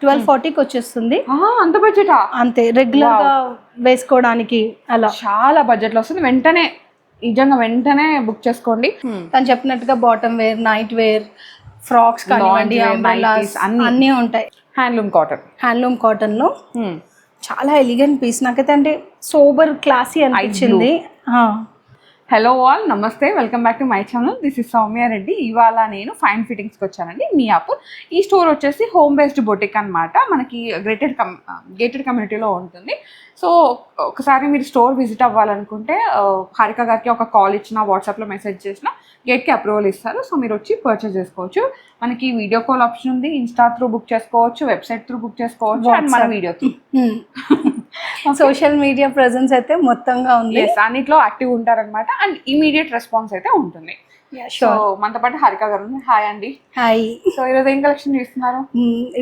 1240కి వచ్చేస్తుంది. అంత బడ్జెటా? అంతే, రెగ్యులర్ గా వేసుకోవడానికి అలా చాలా బడ్జెట్ లో వస్తుంది. వెంటనే బుక్ చేసుకోండి. తను చెప్పినట్టుగా bottom wear, night wear, frocks కానివ్వండి, అంబ్రెల్లాస్ అన్నీ ఉంటాయి. హ్యాండ్లూమ్ కాటన్ లో చాలా ఎలిగెంట్ పీస్. నాకైతే అంటే సోబర్ క్లాసీ అనిపించింది. హలో ఆల్, నమస్తే, welcome back to my channel. This is Soumya Reddy. ఇవాళ నేను ఫైన్ ఫిట్టింగ్స్కి వచ్చానండి, మియాపూర్. ఈ స్టోర్ వచ్చేసి హోమ్ బేస్డ్ బొటిక్ అనమాట. మనకి గేటెడ్ కమ్యూనిటీలో ఉంటుంది. సో ఒకసారి మీరు స్టోర్ విజిట్ అవ్వాలనుకుంటే హారిక గారికి ఒక కాల్ ఇచ్చినా, వాట్సాప్లో మెసేజ్ చేసినా గేట్కి అప్రూవల్ ఇస్తారు. సో మీరు వచ్చి పర్చేస్ చేసుకోవచ్చు. మనకి వీడియో కాల్ ఆప్షన్ ఉంది, ఇన్స్టా త్రూ బుక్ చేసుకోవచ్చు, వెబ్సైట్ త్రూ బుక్ చేసుకోవచ్చు, అండ్ మన video through. Social media presence అయితే మొత్తంగా ఉంది. అన్నిట్లో యాక్టివ్ ఉంటారనమాట, అండ్ ఇమీడియట్ రెస్పాన్స్ అయితే ఉంటుంది. సో మనతో పాటు హారిక గారు. హాయ్ అండి. హాయ్. సో ఈరోజు ఏం కలెక్షన్ చూస్తున్నారు?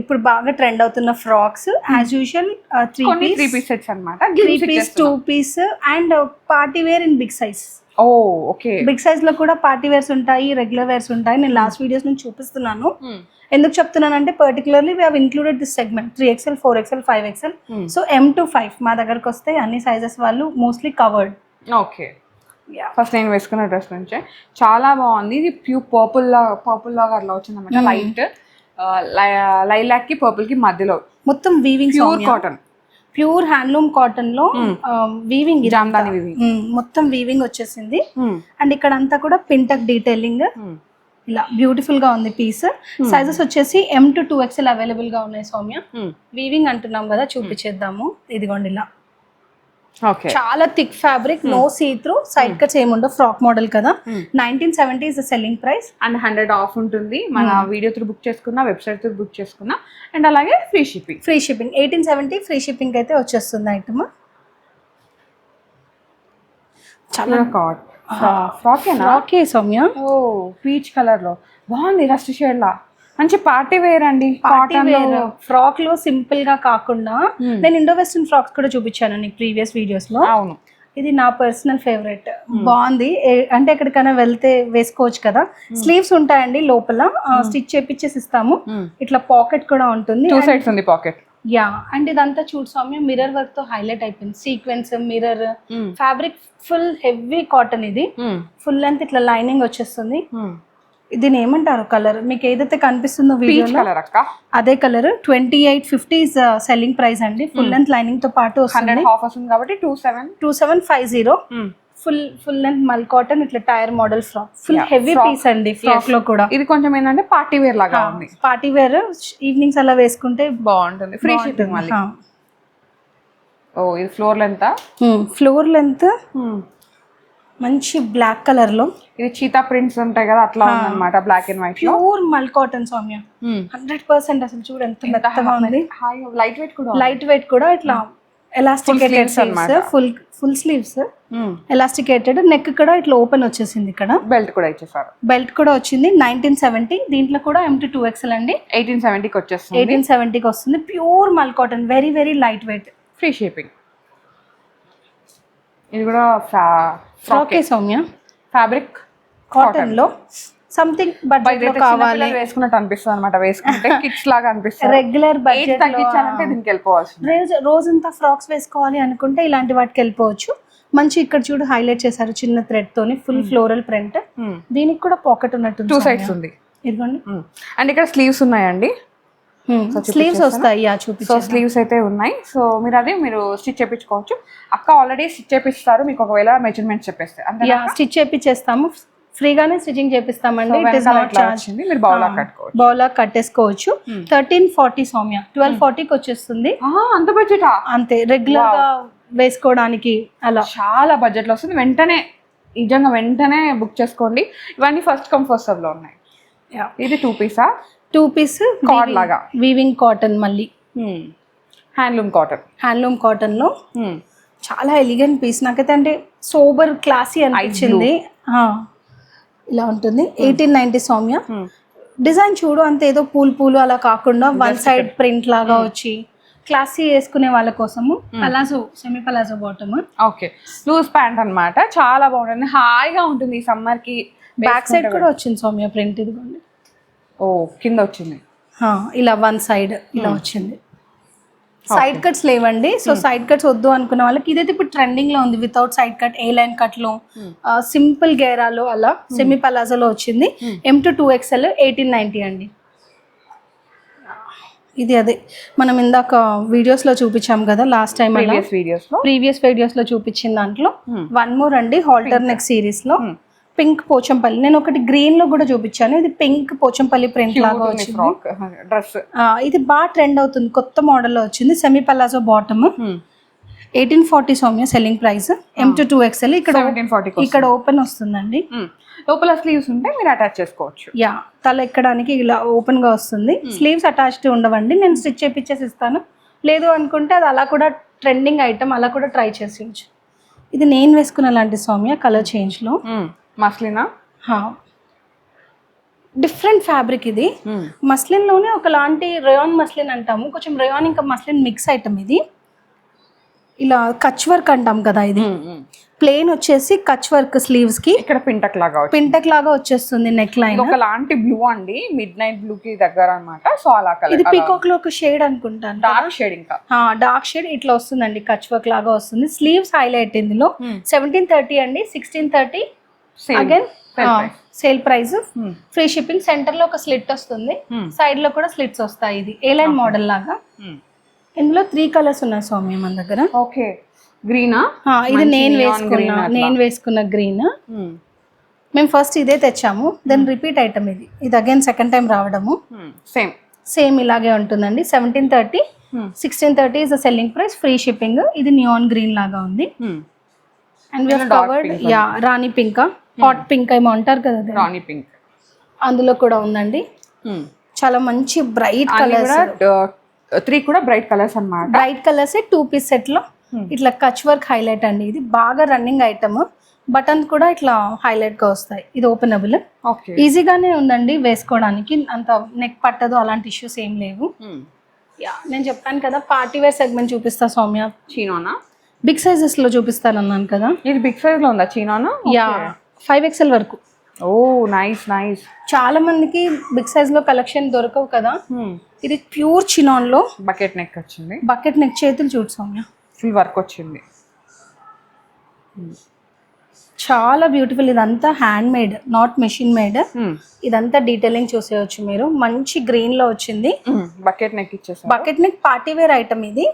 ఇప్పుడు బాగా ట్రెండ్ అవుతున్న frocks, as usual three piece sets అనమాట. 3 piece, 2 piece and party wear in big size. Okay. Big size లో కూడా పార్టీ వేర్స్ ఉంటాయి, రెగ్యులర్ వేర్స్ ఉంటాయి. నేను లాస్ట్ వీడియోస్ నుంచి చూపిస్తున్నాను. ఎందుకు చెప్తున్నానంటే particularly we have included this segment 3XL, 4XL, 5XL. So M to 5 మా దగ్గరకు వస్తే అన్ని సైజెస్ వాళ్ళు మోస్ట్లీ కవర్డ్. ఓకే. ఫస్ట్ నేను వేసుకున్న డ్రెస్ నుంచే చాలా బాగుంది. ఇది పర్పుల్ లాగా అట్లా వచ్చిందన్నమాట. లైట్ లైలాక్ కి పర్పుల్ కి మధ్యలో మొత్తం weaving, pure cotton, pure handloom cotton లో వీవింగ్, జామ్దాని వీవింగ్, మొత్తం వీవింగ్ వచ్చేసింది. అండ్ ఇక్కడ అంతా కూడా పింటక్ డీటెయిలింగ్, ఇలా బ్యూటిఫుల్ గా ఉంది పీస్. సైజెస్ వచ్చేసి M to 2XL అవైలబుల్ గా ఉన్నాయి. సౌమ్య, వీవింగ్ అంటున్నాం కదా, చూపించేద్దాము. ఇదిగోండి ఇలా చాలా thick fabric, no see through, side cuts ఏముండవు, ఫ్రాక్ మోడల్ కదా. 1970 is the selling price and 100 off ఉంటుంది. మన వీడియో త్రూ బుక్ చేసుకున్నా, వెబ్సైట్ త్రూ బుక్ చేసుకున్నా, అండ్ అలాగే ఫ్రీ షిప్పింగ్ 1870 ఫ్రీ షిప్పింగ్ అయితే వచ్చేస్తుంది ఐటమ్. చాలా ఫ్రాకే సౌమ్య. పీచ్ కలర్ లో బాగుంది, రస్ట్ షేడ్ లా. మంచి పార్టీ వేర్ అండి. ఫ్రాక్ లో సింపుల్ గా కాకుండా నేను ఇండో వెస్టర్న్ ఫ్రాక్స్ కూడా చూపించాను నీకు ప్రీవియస్ వీడియోస్ లో. అవును, ఇది నా పర్సనల్ ఫేవరెట్. బాగుంది, అంటే ఎక్కడికైనా వెళ్తే వేసుకోవచ్చు కదా. స్లీవ్స్ ఉంటాయండి, లోపల స్టిచ్ చేపించేసి ఇస్తాము. ఇట్లా పాకెట్ కూడా ఉంటుంది, 2 sides ఉంది పాకెట్. యా, అండ్ ఇదంతా చూడు సౌమ్య, మిర్రర్ వర్క్ తో హైలైట్ అయిపోయింది. Sequence, mirror, fabric full heavy cotton. ఇది ఫుల్ లెంత్ ఇట్లా లైనింగ్ వచ్చేస్తుంది. దీని ఏమంటారు కలర్, మీకు ఏదైతే కనిపిస్తుందో వీడియోలో అదే కలర్. 2850 ఇస్ సెల్లింగ్ ప్రైస్ అండి. ఫుల్ లెంత్ లైనింగ్ తో పాటు వస్తుంది. హాఫ్ వస్తుంది కాబట్టి 2750. ఫుల్ లెంత్ మల్ కాటన్, ఇట్లా tier model frock, full heavy piece అండి. ఫ్రాక్ లో కూడా ఇది కొంచెం ఏంటంటే పార్టీ వేర్ లాగా ఉంది. పార్టీ వేర్ ఈవినింగ్స్ అలా వేసుకుంటే బాగుంటుంది. ఫ్రీ షిప్పింగ్ మళ్ళీ. ఇది ఫ్లోర్ లెంత్ మంచి బ్లాక్ కలర్ లో. ఇది చీతా ప్రింట్స్ ఉంటాయి కదా, అట్లా ఉందన్నమాట, బ్లాక్ అండ్ వైట్. ప్యూర్ మల్ కాటన్ సౌమ్య, 100%. అసలు చూడు ఎంత మెత్తగా ఉంది. లైట్ వెయిట్ కూడా ఇట్లా elasticated sleeves, full sleeves elasticated. Neck కూడా ఇట్లా ఓపెన్ వచ్చేసింది. ఇక్కడ బెల్ట్ కూడా ఇచ్చేసారు. బెల్ట్ కూడా వచ్చింది. 1970. దీంట్లో కూడా M to 2XL అండి. 1870కి వచ్చేస్తుంది. 1870కి వస్తుంది. ప్యూర్ మల్ cotton, very very light weight, free shipping. ఇది కూడా ఫ్రాకే సౌమ్య, ఫ్యాబ్రిక్ కాటన్ లో సంథింగ్ బడ్జెట్ లో కావాలి వేసుకున్నట్టు అనిపిస్తుంది అనమాట. వేసుకుంటే కిడ్స్ లాగా అనిపిస్తుంది. రెగ్యులర్ బడ్జెట్ తగ్గించాలంటే దీనికి వెళ్ళిపోవచ్చు. రోజంతా ఫ్రాక్స్ వేసుకోవాలి అనుకుంటే ఇలాంటి వాటికి వెళ్ళిపోవచ్చు. మంచి ఇక్కడ చూడు హైలైట్ చేశారు చిన్న థ్రెడ్ తోని, ఫుల్ ఫ్లోరల్ ప్రింట్. దీనికి కూడా పాకెట్ ఉన్నట్టు 2 sides ఉంది. ఇదిగోండి. అండ్ ఇక్కడ స్లీవ్స్ ఉన్నాయండి. స్లీవ్స్ వస్తాయి. సో స్లీవ్స్ అయితే ఉన్నాయి. సో మీరు స్టిచ్ చేయించుకోవచ్చు. అక్క ఆల్రెడీ స్టిచ్ చేపిస్తారు మీకు, ఒకవేళ మెజర్మెంట్స్ చెప్పేస్తే స్టిచ్ చేపించేస్తాము. ఫ్రీగానే స్టిచింగ్ చేపిస్తామండి. మీరు బౌలా కట్టేసుకోవచ్చు. 1340 సౌమ్య, 1240కి వచ్చేస్తుంది. అంత బడ్జెటా? అంతే, రెగ్యులర్ గా వేసుకోవడానికి అలా చాలా బడ్జెట్ లో వస్తుంది. వెంటనే బుక్ చేసుకోండి. ఇవన్నీ ఫస్ట్ కమ్ ఫస్ట్ సర్వ్ లో ఉన్నాయి. ఇది 2 పీసా? 2 పీస్ కార్డ్ లాగా వీవింగ్ కాటన్, మళ్ళీ హ్యాండ్లూమ్ కాటన్ లో చాలా ఎలిగెంట్ పీస్. నాకైతే అంటే సోబర్ క్లాసీ అనిపించింది. ఇలా ఉంటుంది. 1890 సౌమ్య. డిజైన్ చూడు, అంత ఏదో పూలు అలా కాకుండా 1 side ప్రింట్ లాగా వచ్చి క్లాసీ వేసుకునే వాళ్ళ కోసము. Palazzo, semi palazzo bottom. Okay, loose pant అన్నమాట. చాలా బాగుంటుంది, హాయిగా ఉంటుంది ఈ సమ్మర్ కి. బ్యాక్ సైడ్ కూడా వచ్చింది సౌమ్య ప్రింట్. ఇదిగోండి, కింద వచ్చింది. ఇలా వన్ సైడ్ ఇలా వచ్చింది. సైడ్ కట్స్ లేవండి. సో సైడ్ కట్స్ వద్దు అనుకున్న వాళ్ళకి ఇదైతే ఇప్పుడు ట్రెండింగ్ లో ఉంది. వితౌట్ సైడ్ కట్, ఏ లైన్ కట్ లో, సింపుల్ గేరాలో, అలా సెమీ పలాజోలో వచ్చింది. M2 2XL 1890 అండి. ఇది అదే మనం ఇందాక వీడియోస్ లో చూపించాం కదా లాస్ట్ టైం, ప్రీవియస్ వీడియోస్ లో చూపించిన దాంట్లో వన్ మోర్ అండి. హాల్టర్ నెక్ సిరీస్ లో పింక్ పోచంపల్లి, నేను ఒకటి గ్రీన్ లో కూడా చూపించాను. ఇది పింక్ పోచంపల్లి ప్రింట్ లాగా వచ్చింది డ్రెస్. ఇది బాగా ట్రెండ్ అవుతుంది, కొత్త మోడల్ లో వచ్చింది. Semi palazzo bottom, 1840 Soumya selling price. M2 2XL ఇక్కడ ఓపెన్ వస్తుందండి. లోపల స్లీవ్స్ ఉంటే మీరు అటాచ్ చేసుకోవచ్చు. యా, తల ఎక్కడానికి ఇలా ఓపెన్ గా వస్తుంది. స్లీవ్స్ అటాచ్డ్ ఉండవండి, నేను స్టిచ్ చేపించేసి ఇస్తాను. లేదు అనుకుంటే అది అలా కూడా ట్రెండింగ్ ఐటమ్, అలా కూడా ట్రై చేసేయచ్చు. ఇది నేను వేసుకున్న లాంటి సౌమ్య కలర్ చేంజ్ లో మస్లినా, డిఫరెంట్ ఫ్యాబ్రిక్. ఇది మస్లిన్ లోనే ఒకలాంటి రేయాన్ మస్లిన్ అంటాము, కొంచెం రేయాన్ ఇంకా మస్లిన్ మిక్స్ ఐటమ్. ఇది ఇలా కచ్ వర్క్ అంటాం కదా, ఇది ప్లేన్ వచ్చేసి కచ్ వర్క్ స్లీవ్స్ కి ఇక్కడ పింటక్ లాగా వచ్చేస్తుంది. నెక్ లైన్ ఒకలాంటి బ్లూ అండి, మిడ్ నైట్ బ్లూ కి దగ్గర అన్నమాట. సో అలా కలర్, ఇది పీకాక్ లో ఒక షేడ్ అనుకుంటాను, డార్క్ షేడ్. ఇంకా డార్క్ షేడ్ ఇట్లా వస్తుందండి, కచ్ వర్క్ లాగా వస్తుంది. స్లీవ్స్ హైలైట్ ఇందులో. 1730 అండి, 1630 again sale price. Free shipping. Centre లో ఒక స్లిట్ వస్తుంది, సైడ్ లో కూడా స్లిట్స్ వస్తాయి. ఇది ఏ లైన్ మోడల్ లాగా. ఇందులో 3 కలర్స్ ఉన్నాయి సౌమ్య మన దగ్గర. ఓకే, గ్రీనా? ఇది నేను వేసుకున్న గ్రీన్. మేము ఫస్ట్ ఇదే తెచ్చాము, దెన్ రిపీట్ ఐటమ్ ఇది. ఇది అగైన్ సెకండ్ టైం రావడము. సేమ్ ఇలాగే ఉంటుందండి. 1730, 1630 is the selling price. Free shipping. ఇది నియాన్ గ్రీన్ లాగా ఉంది. And we have covered rani pink, hot pink ఏమో అంటారు కదా, రాణి పింక్ అందులో కూడా ఉందండి. చాలా మంచి బ్రైట్ కలర్స్, 3 కూడా బ్రైట్ కలర్స్ అన్నమాట. బ్రైట్ కలర్స్ 2 పీస్ సెట్ లో ఇట్లా కచ్ వర్క్ హైలైట్ అండి. ఇది బాగా రన్నింగ్ ఐటమ్. బటన్ కూడా ఇట్లా హైలైట్ గా వస్తాయి. ఇది ఓపెనబుల్, ఈజీగానే ఉందండి వేసుకోవడానికి. అంత నెక్ పట్టదు, అలాంటి ఇష్యూస్ ఏం లేవు. నేను చెప్పాను కదా పార్టీ వేర్ సెగ్మెంట్ చూపిస్తా సౌమ్య. చీనోనా? బిగ్ సైజెస్ లో చూపిస్తాను అన్నాను కదా. ఇది బిగ్ సైజ్ లో ఉందా చీనోనా? 5XL వరకు. Oh nice. చాలా మందికి బిగ్ సైజ్ లో కలెక్షన్ దొరకవు కదా. ఇది ప్యూర్ చినాన్ లో బకెట్ నెక్ వచ్చింది. బకెట్ నెక్, చేతులు చూడు సౌమ్య, ఫుల్ వర్క్ వచ్చింది. చాలా బ్యూటిఫుల్. ఇదంతా hand made, not machine made. ఇదంతా డీటెయిలింగ్ చూసేయచ్చు మీరు. మంచి గ్రీన్ లో వచ్చింది. బకెట్ నెక్ ఇచ్చేసారు. Bucket neck party wear item. ఇది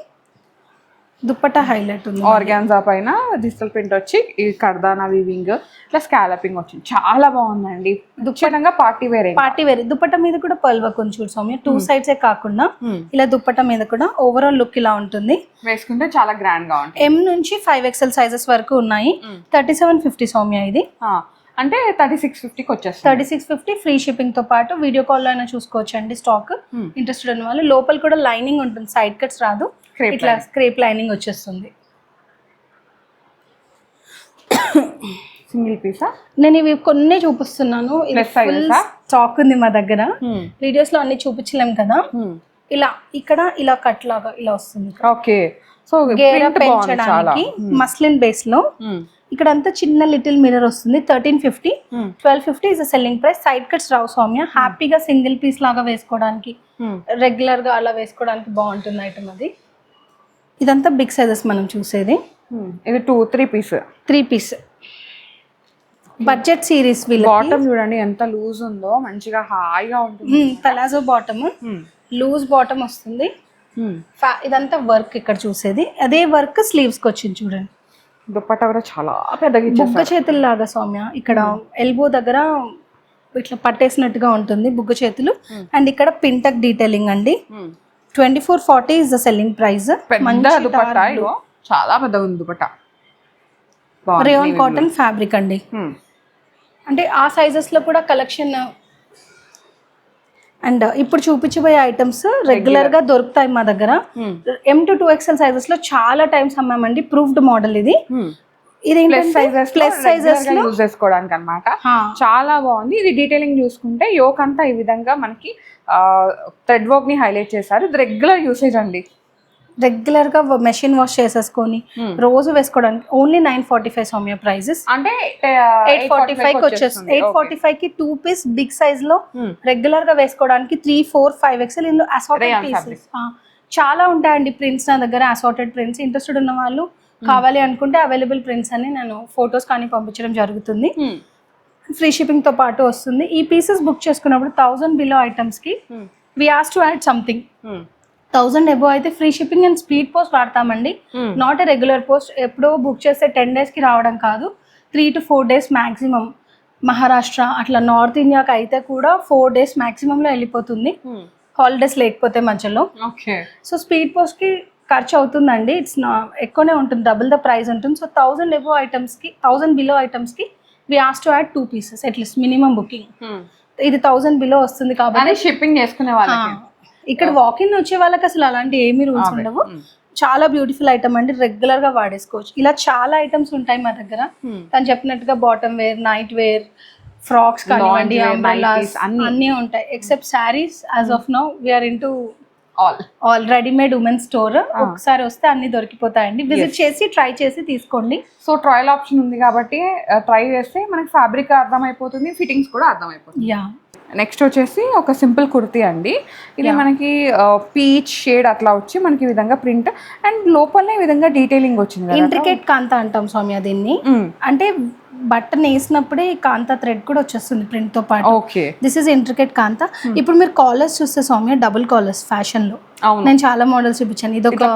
దుప్పట్టా హైలైట్ ఉంది. ఆర్గాన్జా పైన డిజిటల్ ప్రింట్ వచ్చి ఈ కర్దానా వీవింగ్ ఇట్లా స్కాలపింగ్ వచ్చింది. చాలా బాగుందండి. దుప్పటంగా పార్టీ వేర్. దుప్పట్టా మీద కూడా పర్ల్ వర్క్ ఉంది చూడు సౌమ్య. 2 sides కాకుండా ఇలా దుప్పట్టా మీద కూడా ఓవరాల్ లుక్ ఇలా ఉంటుంది. వేసుకుంటే చాలా గ్రాండ్ గా ఉంటుంది. M నుంచి 5XL సైజెస్ వరకు ఉన్నాయి. 3750 సౌమ్య. ఇది అంటే 3650కి వచ్చేస్తుంది. 3650 ఫ్రీ షిప్పింగ్ తో పాటు వీడియో కాల్ లో అయినా చూసుకోవచ్చు అండి స్టాక్. ఇంట్రెస్టెడ్ ఉన్న వాళ్ళు. లోపల కూడా లైనింగ్ ఉంటుంది, సైడ్ కట్స్ రాదు, ఇట్లా స్క్రేప్ లైనింగ్ వచ్చేస్తుంది. Single Pisa? నేను ఇవి కొన్ని చూపిస్తున్నాను. స్టాక్ ఉంది మా దగ్గర. వీడియోస్ లో అన్ని చూపించలేం కదా. ఇలా ఇక్కడ ఇలా కట్ లాగా ఇలా వస్తుంది. ఓకే, సో గేరా పెంచడానికి మస్లిన్ బేస్ లో. ఇక్కడ అంతా చిన్న లిటిల్ మిర్రర్ వస్తుంది. 1350, 1250 is selling price. Side cuts రావు సౌమ్య. హ్యాపీగా సింగిల్ పీస్ లాగా వేసుకోవడానికి, రెగ్యులర్ గా అలా వేసుకోవడానికి బాగుంటుంది ఐటమ్ అది. ఇదంతా బిగ్ సైజెస్ మనం చూసేది. ఇది 3 పీస్ బడ్జెట్ సిరీస్. బాటమ్ చూడండి ఎంత లూజ్ ఉందో, మంచిగా హాయిగా ఉంటుంది. పలాజో బాటమ్, లూజ్ బాటమ్ వస్తుంది. ఇదంతా వర్క్ ఇక్కడ చూసేది. అదే వర్క్ స్లీవ్స్ కి వచ్చింది చూడండి. దుప్పట్టా కూడా చాలా పెద్దగా బుగ్గ చేతులు లాగా సౌమ్య. ఇక్కడ ఎల్బో దగ్గర ఇట్లా పట్టేసినట్టుగా ఉంటుంది బుగ్గ చేతులు. అండ్ ఇక్కడ పింటక్ డీటెయిలింగ్ అండి. 2440 ఇస్ ద సెల్లింగ్ ప్రైస్. చాలా పెద్దగా ఉంది దుపట్టా. రేయాన్ కాటన్ ఫ్యాబ్రిక్ అండి. అంటే ఆ సైజెస్ లో కూడా కలెక్షన్. అండ్ ఇప్పుడు చూపించబోయే ఐటమ్స్ రెగ్యులర్ గా దొరుకుతాయి మా దగ్గర. M2 2XL సైజెస్ లో చాలా టైమ్స్ అమ్మామండి. ప్రూఫ్డ్ మోడల్ ఇది. ఇది ప్లస్ సైజెస్ లో యూజ్ చేసుకోవడానికి అన్నమాట. చాలా బాగుంది. ఇది డీటెయిలింగ్ చూసుకుంటే యోక్ అంతా ఈ విధంగా మనకి థ్రెడ్ వర్క్ ని హైలైట్ చేశారు. ఇది రెగ్యులర్ యూసేజ్ అండి. రెగ్యులర్ గా మెషిన్ వాష్ చేసేసుకొని రోజు వేసుకోవడానికి ఓన్లీ 945 సౌమ్య ప్రైజెస్. అంటే 845 వచ్చేస్తుంది. 845 కి 2 పీస్ బిగ్ సైజ్ లో రెగ్యులర్ గా వేసుకోవడానికి 3, 4, 5XL ఇందులో అసార్టెడ్ పీసెస్ చాలా ఉంటాయండి. ప్రింట్స్ నా దగ్గర అసార్టెడ్ ప్రింట్స్. ఇంట్రెస్టెడ్ ఉన్న వాళ్ళు కావాలి అనుకుంటే అవైలబుల్ ప్రింట్స్ అని నేను ఫొటోస్ కానీ పంపించడం జరుగుతుంది. ఫ్రీ షిప్పింగ్ తో పాటు వస్తుంది. ఈ పీసెస్ బుక్ చేసుకున్నప్పుడు 1000 బిలో ఐటమ్స్ కి we have to add something. 1000 above అయితే free shipping and speed post వాడతామండి. Not a regular post. ఎప్పుడో బుక్ చేస్తే 10 days కి రావడం కాదు, 3 to 4 days మాక్సిమం. మహారాష్ట్ర అట్లా నార్త్ ఇండియాకి అయితే కూడా 4 days మాక్సిమంలో వెళ్ళిపోతుంది, హాలిడేస్ లేకపోతే మధ్యలో. సో స్పీడ్ పోస్ట్ కి ఖర్చు అవుతుందండి. ఇట్స్ ఎక్కువనే ఉంటుంది, డబుల్ ద ప్రైస్ ఉంటుంది. సో 1000 అబోవ్ ఐటమ్స్ కి 1000 బిలో ఐటమ్స్ కి we have to add 2 pieces at least minimum booking. ఇది 1000 బిలో వస్తుంది కాబట్టి షిప్పింగ్ చేసుకునే వాళ్ళకి. ఇక్కడ వాకిన్ వచ్చే వాళ్ళకి అసలు అలాంటి ఏమీ రూల్స్ ఉండవు. చాలా బ్యూటిఫుల్ ఐటమ్ అండి, రెగ్యులర్ గా వాడేసుకోవచ్చు. ఇలా చాలా ఐటమ్స్ ఉంటాయి మా దగ్గర. తను చెప్పినట్టుగా bottom wear, night wear, frocks కానివ్వండి, అంబ్రెల్లాస్ అన్నీ ఉంటాయి. Except sarees as of now we are into all readymade women store. ఒకసారి వస్తే అన్ని దొరికిపోతాయండి. విజిట్ చేసి ట్రై చేసి తీసుకోండి. సో ట్రయల్ ఆప్షన్ ఉంది కాబట్టి ట్రై చేస్తే మనకి ఫ్యాబ్రిక్ అర్థమైపోతుంది, ఫిట్టింగ్స్ కూడా అర్థమైపోతుంది. నెక్స్ట్ వచ్చేసి ఒక సింపుల్ కుర్తీ అండి. ఇది మనకి పీచ్ షేడ్ అట్లా వచ్చి మనకి ఈ విధంగా ప్రింట్ అండ్ లోపలనే ఈ విధంగా డీటెయిలింగ్ వచ్చింది. ఇంట్రికేట్ కాంత అంటాం సౌమ్య దీన్ని. అంటే బట్టన్ వేసినప్పుడే కాంతా థ్రెడ్ కూడా వచ్చేస్తుంది ప్రింట్ తో పాటు. దిస్ ఇస్ ఇంట్రికేట్ కాంతా. ఇప్పుడు మీరు కాలర్స్ చూస్తే సౌమ్య డబుల్ కాలర్స్ ఫ్యాషన్ లో నేను చాలా మోడల్స్ చూపించాను. ఇది ఒక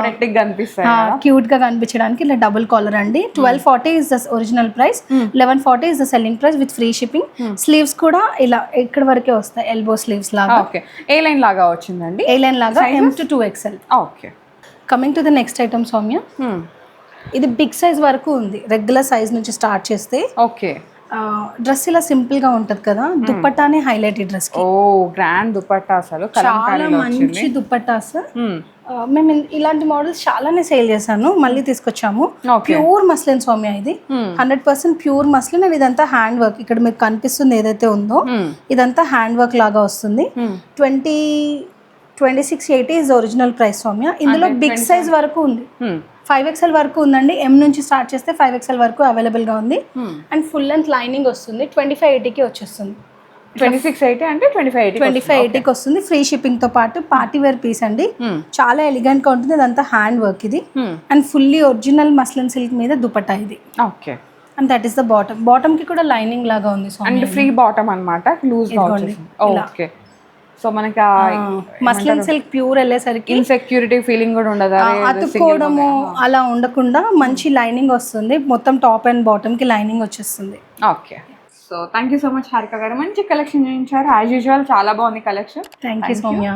క్యూట్ గా కనిపించడానికి ఇలా డబుల్ కాలర్ అండి. 1240 is the original price, 1140 is the selling price with free shipping. Sleeves కూడా ఇలా ఇక్కడ వరకే వస్తాయి, ఎల్బో స్లీవ్స్ లాగా. ఏ లైన్ లాగా వచ్చిందండి, ఏ లైన్ లాగా M to 2XL. Coming to the next item Soumya, ఇది బిగ్ సైజ్ వరకు ఉంది. రెగ్యులర్ సైజ్ నుంచి స్టార్ట్ చేస్తే డ్రెస్ ఇలా సింపుల్ గా ఉంటది కదా, దుపట్టానే హైలైట్ ఈ డ్రెస్ కి. ఓ గ్రాండ్ దుపట్టా, అసలు చాలా మంచి దుపట్టాస్. మేము ఇలాంటి మోడల్స్ చాలానే సేల్ చేశాను, మళ్ళీ తీసుకొచ్చాము. ప్యూర్ మస్లిన్ సౌమ్య ఇది, 100% ప్యూర్ మస్లిన్. అండ్ ఇదంతా హ్యాండ్ వర్క్. ఇక్కడ మీకు కనిపిస్తుంది ఏదైతే ఉందో ఇదంతా హ్యాండ్ వర్క్ లాగా వస్తుంది. 2680 ఇస్ ఒరిజినల్ ప్రైస్ సౌమ్య. ఇందులో బిగ్ సైజ్ వరకు ఉంది, 5XL వరకు ఉందండి. M నుంచి స్టార్ట్ చేస్తే 5XL వరకు అవైలబుల్ గా ఉంది. అండ్ ఫుల్ లెంత్ లైనింగ్ వస్తుంది. 2580కి వచ్చేస్తుంది. 2680 అంటే 2580కి వస్తుంది ఫ్రీ షిప్పింగ్ తో పాటు. పార్టీ వేర్ పీస్ అండి, చాలా ఎలిగెంట్ గా ఉంటుంది. ఇదంతా హ్యాండ్ వర్క్ ఇది. And fully original muslin silk మీద దుపట్టా ఇది. And that is the bottom. Bottom కి కూడా లైనింగ్ లాగా ఉంది. అండ్ ఫ్రీ బాటమ్ అన్నమాట, లూజ్ గా ఓకే. సో మనకి మస్లిన్ సిల్క్ ప్యూర్ వెళ్ళేసరికి ఇన్సెక్యూరిటీ ఫీలింగ్ కూడా ఉండదు, అతుక్కోవడము అలా ఉండకుండా మంచి లైనింగ్ వస్తుంది. మొత్తం టాప్ అండ్ బాటమ్ కి లైనింగ్ వచ్చేస్తుంది. Okay. So thank you so much Harika గారు, మంచి కలెక్షన్ చూపించారు. యాజ్ యూజువల్ చాలా బాగుంది collection. Thank you Soumya.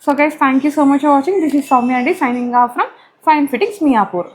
So guys thank you so much for watching. This is Soumya అండి, signing off from fine fittings Miyapur.